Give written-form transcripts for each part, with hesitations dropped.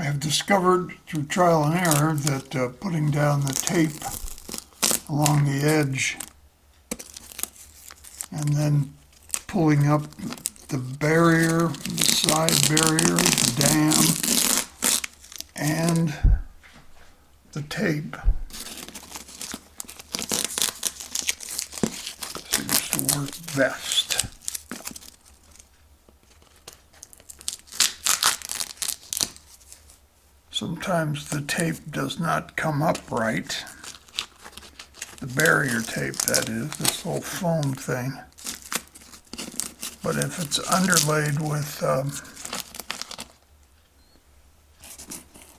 have discovered through trial and error that putting down the tape along the edge and then pulling up the barrier, the side barrier, the dam, and the tape seems to work best. Sometimes the tape does not come up right. The barrier tape, that is, this little foam thing. But if it's underlaid with,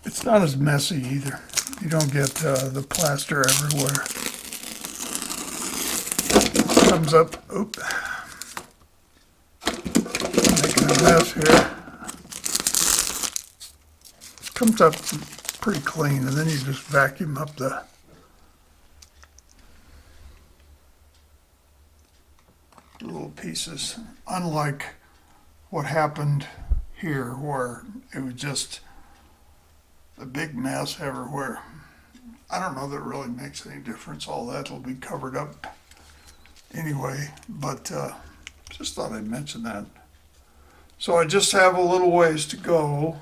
it's not as messy either. You don't get the plaster everywhere. Comes up, oop, making a mess here. Comes up pretty clean, and then you just vacuum up the little pieces. Unlike what happened here, where it was just a big mess everywhere. I don't know that it really makes any difference. All that will be covered up anyway, but just thought I'd mention that. So I just have a little ways to go.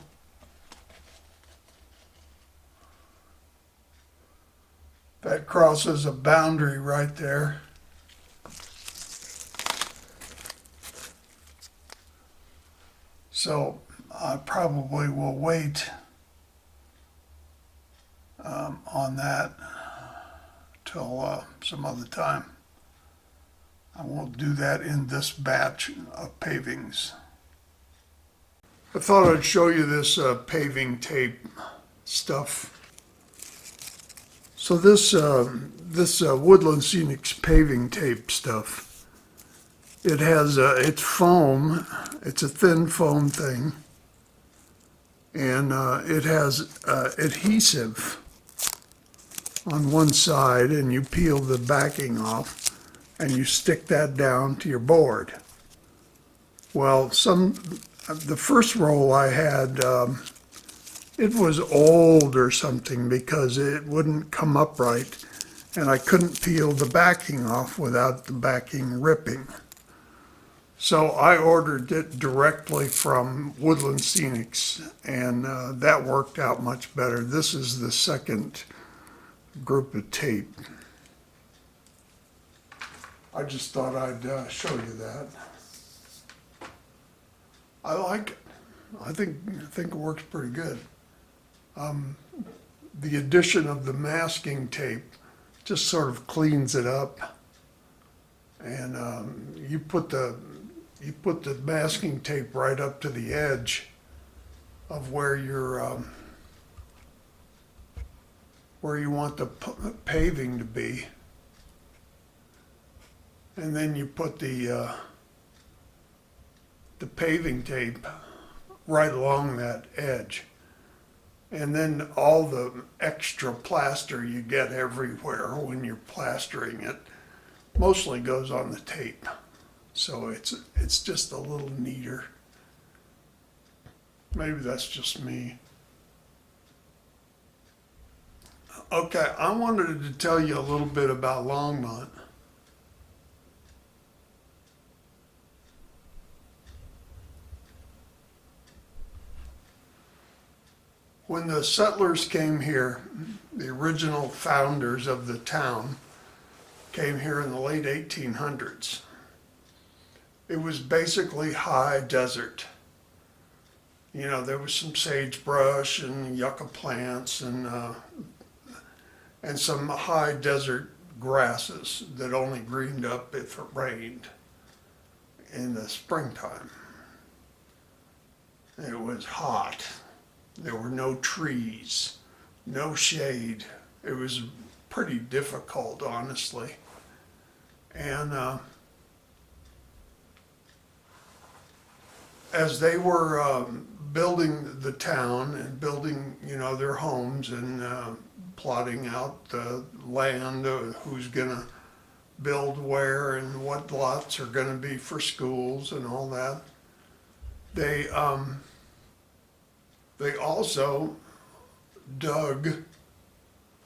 That crosses a boundary right there. So I probably will wait on that till some other time. I won't do that in this batch of pavings. I thought I'd show you this paving tape stuff. So this Woodland Scenics paving tape stuff, it has it's foam. It's a thin foam thing, and it has adhesive on one side, and you peel the backing off, and you stick that down to your board. Well, the first roll I had. It was old or something because it wouldn't come up right, and I couldn't peel the backing off without the backing ripping. So I ordered it directly from Woodland Scenics, and that worked out much better. This is the second group of tape. I just thought I'd show you that. I like it. I think it works pretty good. The addition of the masking tape just sort of cleans it up, and you put the masking tape right up to the edge of where you want the paving to be, and then you put the paving tape right along that edge. And then all the extra plaster you get everywhere when you're plastering it mostly goes on the tape. So it's just a little neater. Maybe that's just me. Okay, I wanted to tell you a little bit about Longmont. When the settlers came here, the original founders of the town came here in the late 1800s. It was basically high desert. You know, there was some sagebrush and yucca plants and some high desert grasses that only greened up if it rained in the springtime. It was hot. There were no trees, no shade. It was pretty difficult, honestly. And as they were building the town and building, their homes and plotting out the land, who's gonna build where and what lots are gonna be for schools and all that, they They also dug,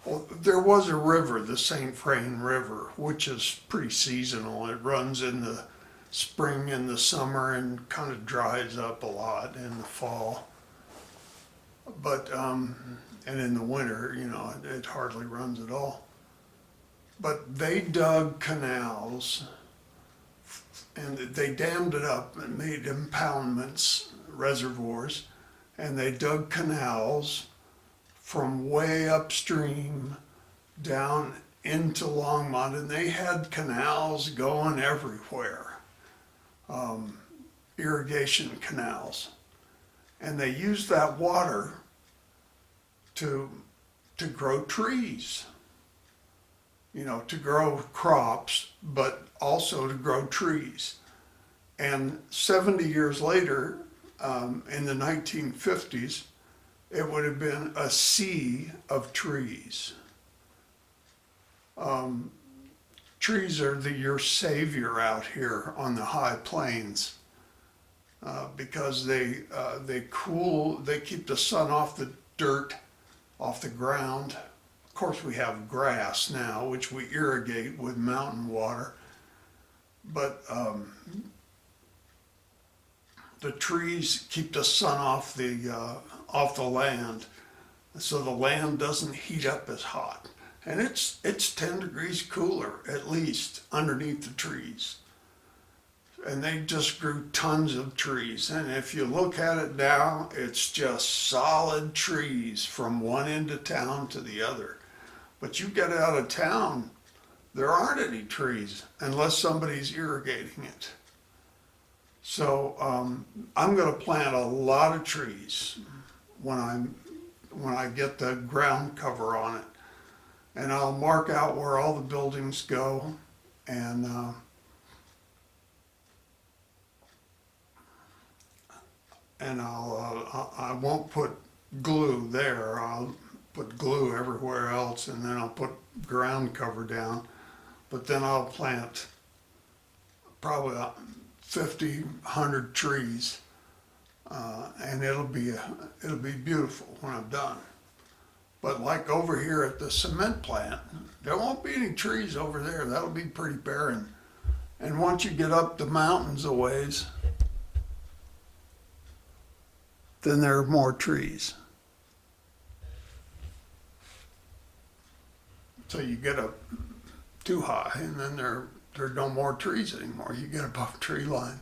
well, there was a river, the St. Vrain River, which is pretty seasonal. It runs in the spring and the summer and kind of dries up a lot in the fall. But, and in the winter, it hardly runs at all. But they dug canals and they dammed it up and made impoundments, reservoirs, and they dug canals from way upstream down into Longmont, and they had canals going everywhere, irrigation canals. And they used that water to grow trees, to grow crops, but also to grow trees. And 70 years later, in the 1950s, it would have been a sea of trees. Trees are your savior out here on the high plains, because they cool, they keep the sun off the dirt, off the ground. Of course, we have grass now, which we irrigate with mountain water, but the trees keep the sun off the land, so the land doesn't heat up as hot. And it's 10 degrees cooler, at least, underneath the trees. And they just grew tons of trees. And if you look at it now, it's just solid trees from one end of town to the other. But you get out of town, there aren't any trees unless somebody's irrigating it. So I'm going to plant a lot of trees when I get the ground cover on it. And I'll mark out where all the buildings go, and I won't put glue there. I'll put glue everywhere else, and then I'll put ground cover down. But then I'll plant probably 50, 100 trees, and it'll be beautiful when I'm done. But like over here at the cement plant, there won't be any trees over there. That'll be pretty barren. And once you get up the mountains a ways, then there are more trees. So you get up too high, and then there are no more trees anymore. You get above tree line.